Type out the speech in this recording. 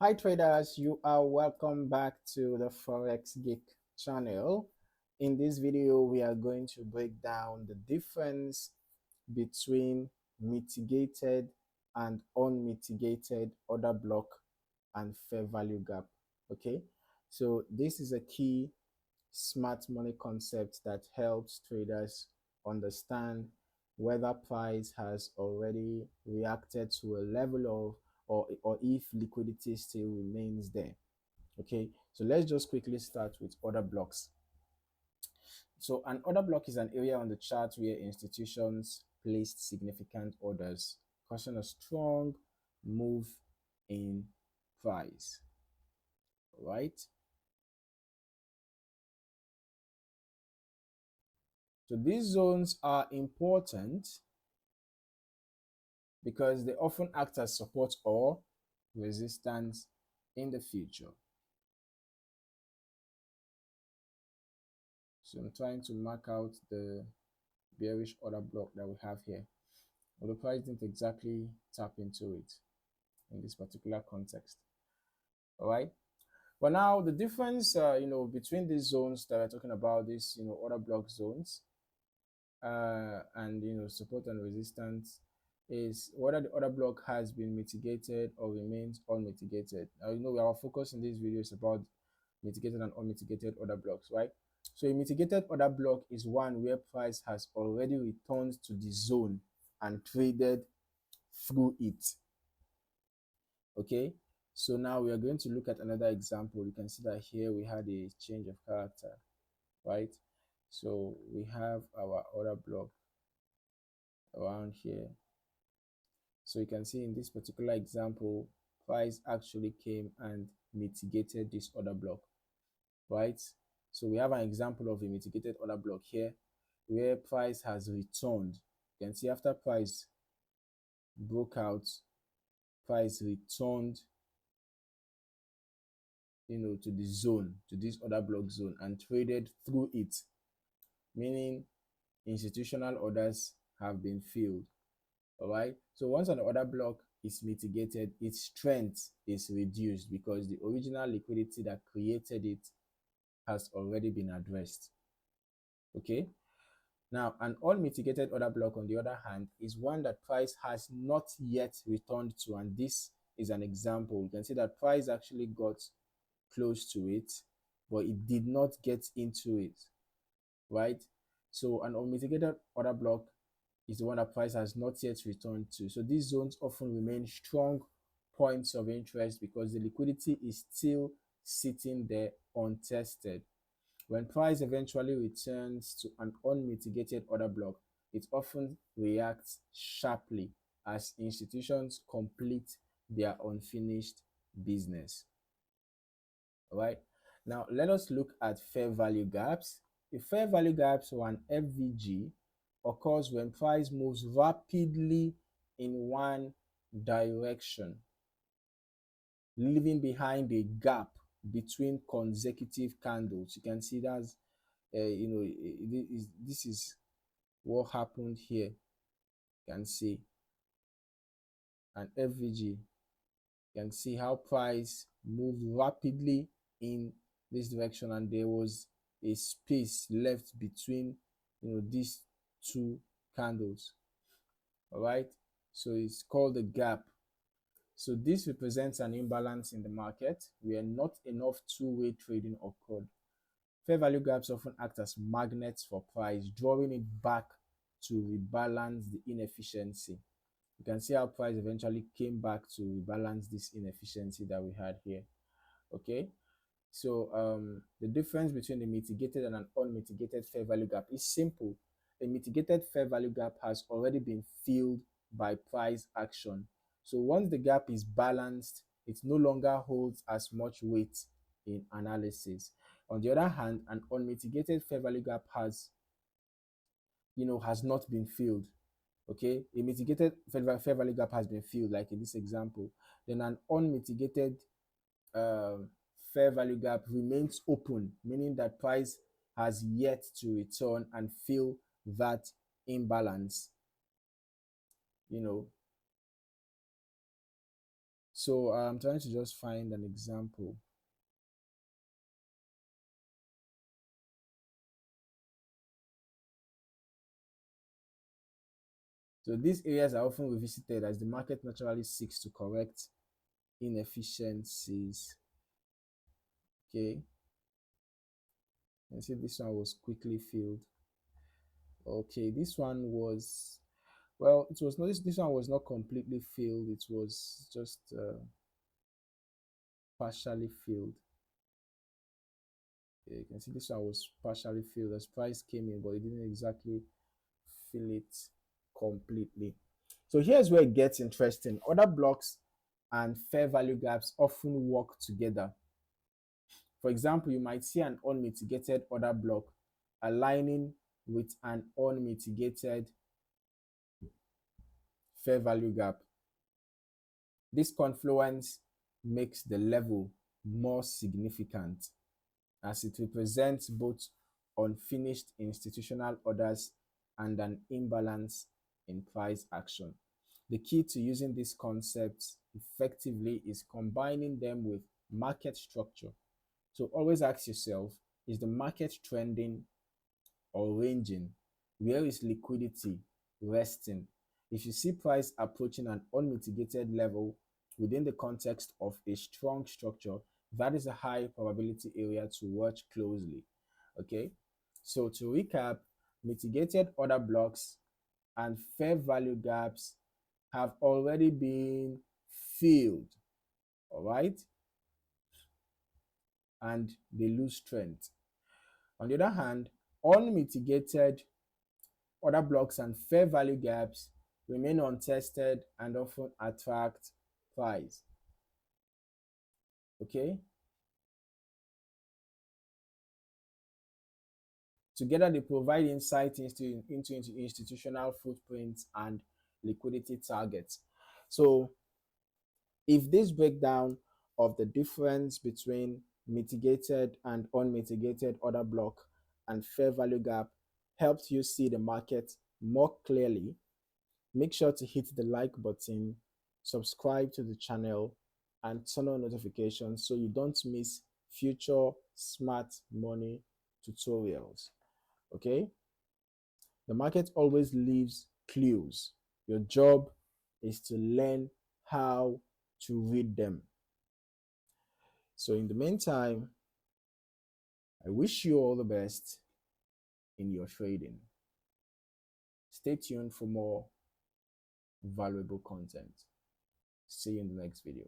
Hi traders, you are welcome back to the Forex Geek channel. In this video, we are going to break down the difference between mitigated and unmitigated order block and fair value gap. Okay, so this is a key smart money concept that helps traders understand whether price has already reacted to a level of or if liquidity still remains there. Okay, so let's just quickly start with order blocks. So an order block is an area on the chart where institutions placed significant orders, causing a strong move in price. Right? So these zones are important because they often act as support or resistance in the future. So I'm trying to mark out the bearish order block that we have here. Well, the price didn't exactly tap into it in this particular context. All right. But now the difference, between these zones that we're talking about, these, order block zones, and support and resistance, is whether the order block has been mitigated or remains unmitigated. Now, our focus in this video is about mitigated and unmitigated order blocks, right? So a mitigated order block is one where price has already returned to the zone and traded through it. Okay, so now we are going to look at another example. You can see that here we had a change of character, right? So we have our order block around here. So you can see in this particular example, price actually came and mitigated this order block, right? So we have an example of a mitigated order block here where price has returned. You can see after price broke out, price returned, to the zone, to this order block zone, and traded through it, meaning institutional orders have been filled. All right. So once an order block is mitigated, its strength is reduced because the original liquidity that created it has already been addressed. Okay. Now, an unmitigated order block, on the other hand, is one that price has not yet returned to, and this is an example. You can see that price actually got close to it, but it did not get into it, right? So an unmitigated order block is the one that price has not yet returned to. So these zones often remain strong points of interest because the liquidity is still sitting there untested. When price eventually returns to an unmitigated order block, it often reacts sharply as institutions complete their unfinished business. All right. Now let us look at fair value gaps. A fair value gap, or an FVG, occurs when price moves rapidly in one direction, leaving behind a gap between consecutive candles. You can see that's this is what happened here. You can see an FVG. You can see how price moved rapidly in this direction, and there was a space left between these two candles. All right, so it's called a gap. So this represents an imbalance in the market where not enough two-way trading occurred. Fair value gaps often act as magnets for price, drawing it back to rebalance the inefficiency. You can see how price eventually came back to rebalance this inefficiency that we had here. Okay, so the difference between the mitigated and an unmitigated fair value gap is simple. A mitigated fair value gap has already been filled by price action. So once the gap is balanced, it no longer holds as much weight in analysis. On the other hand, an unmitigated fair value gap has not been filled. Okay, a mitigated fair value gap has been filled, like in this example. Then an unmitigated fair value gap remains open, meaning that price has yet to return and fill that imbalance. So I'm trying to just find an example. So these areas are often revisited as the market naturally seeks to correct inefficiencies. Okay, and see this one was quickly filled. Okay, this one was, well, it was not, this one was not completely filled. It was just partially filled. Okay, you can see this one was partially filled as price came in, but it didn't exactly fill it completely. So here's where it gets interesting. Order blocks and fair value gaps often work together. For example, you might see an unmitigated order block aligning with an unmitigated fair value gap. This confluence makes the level more significant as it represents both unfinished institutional orders and an imbalance in price action. The key to using these concepts effectively is combining them with market structure. So always ask yourself, is the market trending or ranging? Where is liquidity resting? If you see price approaching an unmitigated level within the context of a strong structure, that is a high probability area to watch closely. Okay, so to recap, mitigated order blocks and fair value gaps have already been filled, all right, and they lose strength. On the other hand, unmitigated order blocks and fair value gaps remain untested and often attract price. Okay? Together, they provide insight into institutional footprints and liquidity targets. So, if this breakdown of the difference between mitigated and unmitigated order block and fair value gap helped you see the market more clearly, make sure to hit the like button, subscribe to the channel, and turn on notifications so you don't miss future smart money tutorials. Okay? The market always leaves clues. Your job is to learn how to read them. So, in the meantime, I wish you all the best in your trading. Stay tuned for more valuable content. See you in the next video.